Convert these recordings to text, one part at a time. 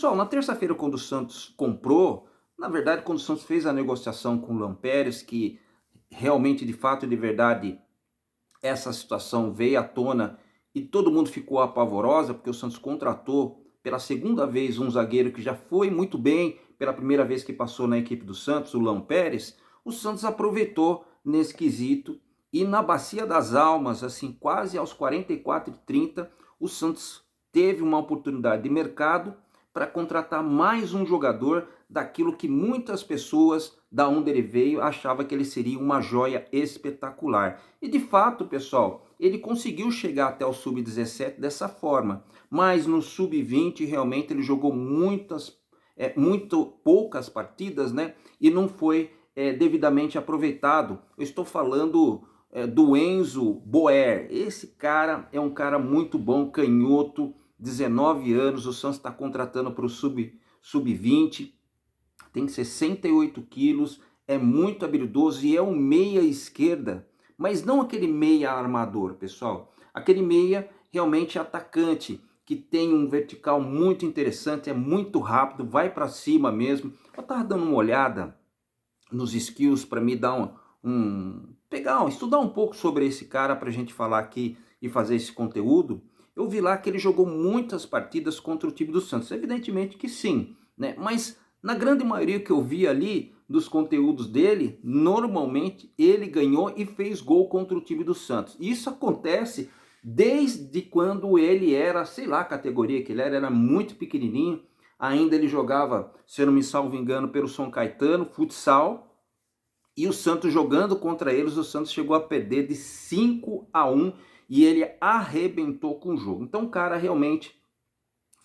Pessoal, na terça-feira, quando o Santos comprou, na verdade, quando o Santos fez a negociação com o Lampérez, que realmente, de fato e de verdade, essa situação veio à tona e todo mundo ficou apavorosa, porque o Santos contratou pela segunda vez um zagueiro que já foi muito bem, pela primeira vez que passou na equipe do Santos, o Lampérez. O Santos aproveitou nesse quesito e na Bacia das Almas, assim, quase aos 44:30, o Santos teve uma oportunidade de mercado para contratar mais um jogador daquilo que muitas pessoas, da onde ele veio, achavam que ele seria uma joia espetacular. E de fato, pessoal, ele conseguiu chegar até o sub-17 dessa forma, mas no sub-20 realmente ele jogou muito poucas partidas, né? E não foi devidamente aproveitado. Eu estou falando do Enzo Boer. Esse cara é um cara muito bom, canhoto, 19 anos, o Santos está contratando para o sub-20, tem 68 quilos, é muito habilidoso e é um meia esquerda, mas não aquele meia armador, pessoal. Aquele meia realmente atacante, que tem um vertical muito interessante, é muito rápido, vai para cima mesmo. Eu estava dando uma olhada nos skills para me dar estudar um pouco sobre esse cara para a gente falar aqui e fazer esse conteúdo. Eu vi lá que ele jogou muitas partidas contra o time do Santos. Evidentemente que sim, né? Mas na grande maioria que eu vi ali dos conteúdos dele, normalmente ele ganhou e fez gol contra o time do Santos. Isso acontece desde quando ele era, sei lá a categoria que ele era muito pequenininho. Ainda ele jogava, se eu não me salvo engano, pelo São Caetano, futsal. E o Santos jogando contra eles, o Santos chegou a perder de 5-1 e ele arrebentou com o jogo. Então o cara realmente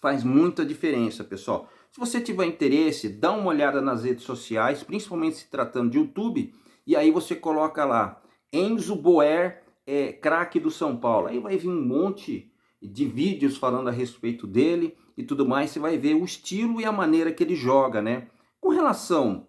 faz muita diferença, pessoal. Se você tiver interesse, dá uma olhada nas redes sociais, principalmente se tratando de YouTube, e aí você coloca lá, Enzo Boer, craque do São Paulo. Aí vai vir um monte de vídeos falando a respeito dele e tudo mais, você vai ver o estilo e a maneira que ele joga, né? Com relação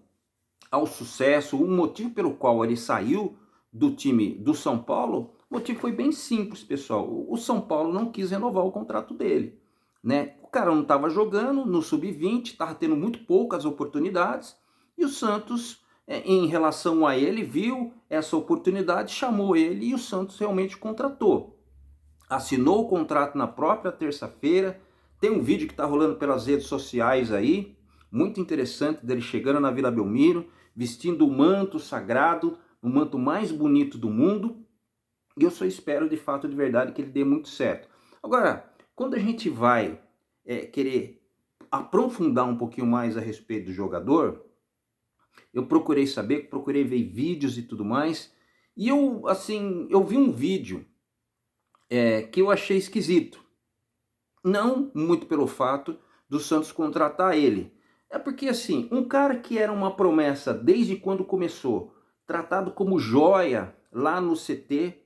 ao sucesso, o motivo pelo qual ele saiu do time do São Paulo, o motivo foi bem simples, pessoal. O São Paulo não quis renovar o contrato dele, né? O cara não estava jogando no sub-20, estava tendo muito poucas oportunidades, e o Santos, em relação a ele, viu essa oportunidade, chamou ele e o Santos realmente contratou. Assinou o contrato na própria terça-feira. Tem um vídeo que está rolando pelas redes sociais aí, muito interessante, dele chegando na Vila Belmiro, vestindo o manto sagrado, o manto mais bonito do mundo, e eu só espero de fato, de verdade, que ele dê muito certo. Agora, quando a gente vai querer aprofundar um pouquinho mais a respeito do jogador, eu procurei saber, procurei ver vídeos e tudo mais, e eu vi um vídeo que eu achei esquisito. Não muito pelo fato do Santos contratar ele. É porque, assim, um cara que era uma promessa desde quando começou, tratado como joia lá no CT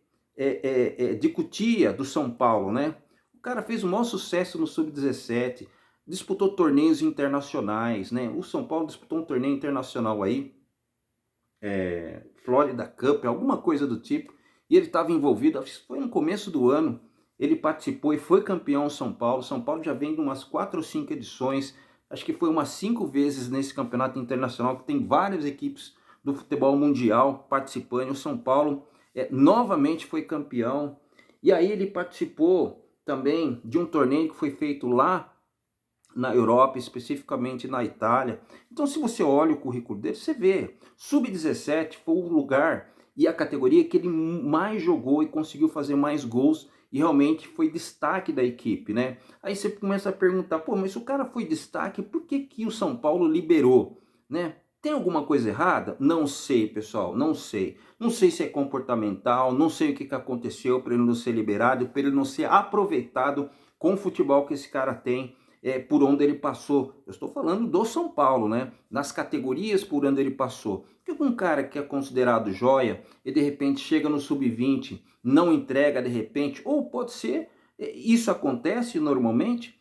de Cotia, do São Paulo, né? O cara fez o maior sucesso no Sub-17, disputou torneios internacionais, né? O São Paulo disputou um torneio internacional aí, Florida Cup, alguma coisa do tipo, e ele estava envolvido, foi no começo do ano, ele participou e foi campeão São Paulo. São Paulo já vem de umas 4 ou 5 edições, acho que foi umas 5 vezes nesse campeonato internacional, que tem várias equipes do futebol mundial participando. O São Paulo novamente foi campeão, e aí ele participou também de um torneio que foi feito lá na Europa, especificamente na Itália. Então, se você olha o currículo dele, você vê, sub-17 foi o lugar e a categoria que ele mais jogou e conseguiu fazer mais gols e realmente foi destaque da equipe, né? Aí você começa a perguntar, pô, mas se o cara foi destaque, por que que o São Paulo liberou, né? Tem alguma coisa errada? Não sei, pessoal, não sei. Não sei se é comportamental, não sei o que aconteceu para ele não ser liberado, para ele não ser aproveitado com o futebol que esse cara tem, por onde ele passou. Eu estou falando do São Paulo, né? Nas categorias por onde ele passou. Porque um cara que é considerado joia e de repente chega no sub-20, não entrega de repente, ou pode ser, isso acontece normalmente,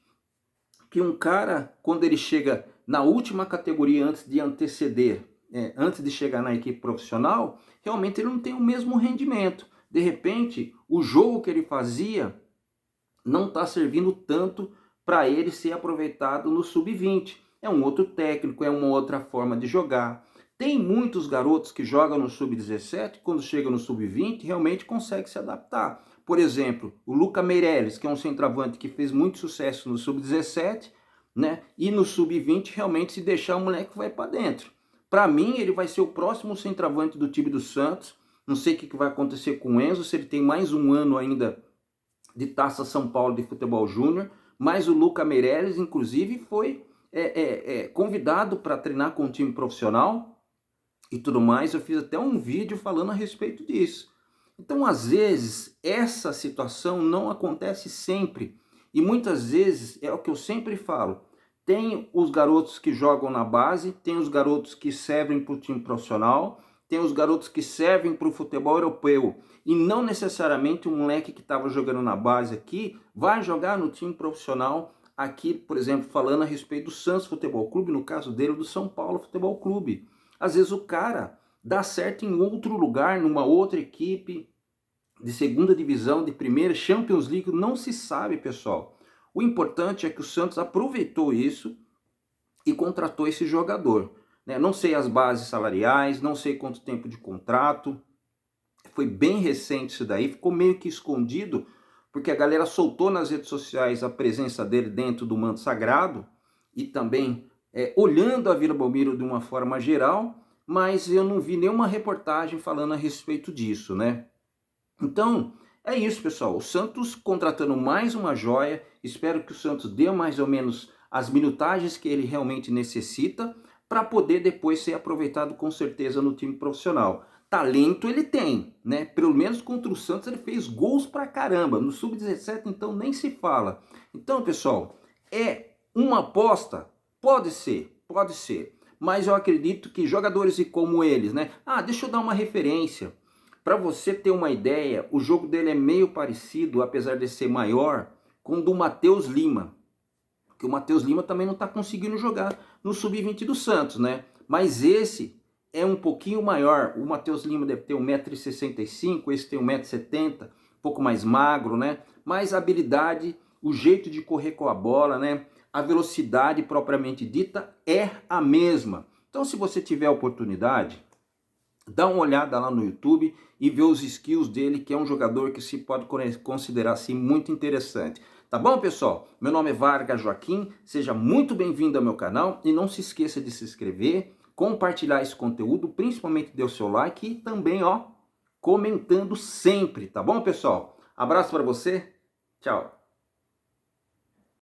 que um cara, quando ele chega na última categoria antes de anteceder, antes de chegar na equipe profissional, realmente ele não tem o mesmo rendimento. De repente, o jogo que ele fazia não está servindo tanto para ele ser aproveitado no sub-20. É um outro técnico, é uma outra forma de jogar. Tem muitos garotos que jogam no sub-17, quando chegam no sub-20, realmente conseguem se adaptar. Por exemplo, o Luca Meireles, que é um centroavante que fez muito sucesso no sub-17, né? E no sub-20, realmente, se deixar, o moleque vai para dentro. Para mim, ele vai ser o próximo centroavante do time do Santos. Não sei o que vai acontecer com o Enzo, se ele tem mais um ano ainda de Taça São Paulo de Futebol Júnior, mas o Luca Meireles, inclusive, foi convidado para treinar com um time profissional e tudo mais. Eu fiz até um vídeo falando a respeito disso. Então, às vezes, essa situação não acontece sempre. E muitas vezes, é o que eu sempre falo, tem os garotos que jogam na base, tem os garotos que servem para o time profissional, tem os garotos que servem para o futebol europeu. E não necessariamente o moleque que estava jogando na base aqui vai jogar no time profissional aqui, por exemplo, falando a respeito do Santos Futebol Clube, no caso dele, do São Paulo Futebol Clube. Às vezes o cara dá certo em outro lugar, numa outra equipe de segunda divisão, de primeira, Champions League, não se sabe, pessoal. O importante é que o Santos aproveitou isso e contratou esse jogador. Não sei as bases salariais, não sei quanto tempo de contrato, foi bem recente isso daí, ficou meio que escondido, porque a galera soltou nas redes sociais a presença dele dentro do manto sagrado, e também olhando a Vila Belmiro de uma forma geral, mas eu não vi nenhuma reportagem falando a respeito disso, né? Então, é isso, pessoal. O Santos contratando mais uma joia. Espero que o Santos dê mais ou menos as minutagens que ele realmente necessita para poder depois ser aproveitado com certeza no time profissional. Talento ele tem, né? Pelo menos contra o Santos ele fez gols pra caramba. No sub-17 então nem se fala. Então, pessoal, é uma aposta? Pode ser, pode ser. Mas eu acredito que jogadores como eles, né? Deixa eu dar uma referência. Para você ter uma ideia, o jogo dele é meio parecido, apesar de ser maior, com o do Matheus Lima. Porque o Matheus Lima também não está conseguindo jogar no sub-20 do Santos, né? Mas esse é um pouquinho maior. O Matheus Lima deve ter 1,65 m, esse tem 1,70 m, um pouco mais magro, né? Mas a habilidade, o jeito de correr com a bola, né? A velocidade propriamente dita é a mesma. Então, se você tiver a oportunidade, dá uma olhada lá no YouTube e vê os skills dele, que é um jogador que se pode considerar assim muito interessante. Tá bom, pessoal? Meu nome é Vargas Joaquim, seja muito bem-vindo ao meu canal e não se esqueça de se inscrever, compartilhar esse conteúdo, principalmente dê o seu like e também, comentando sempre, tá bom, pessoal? Abraço para você, tchau!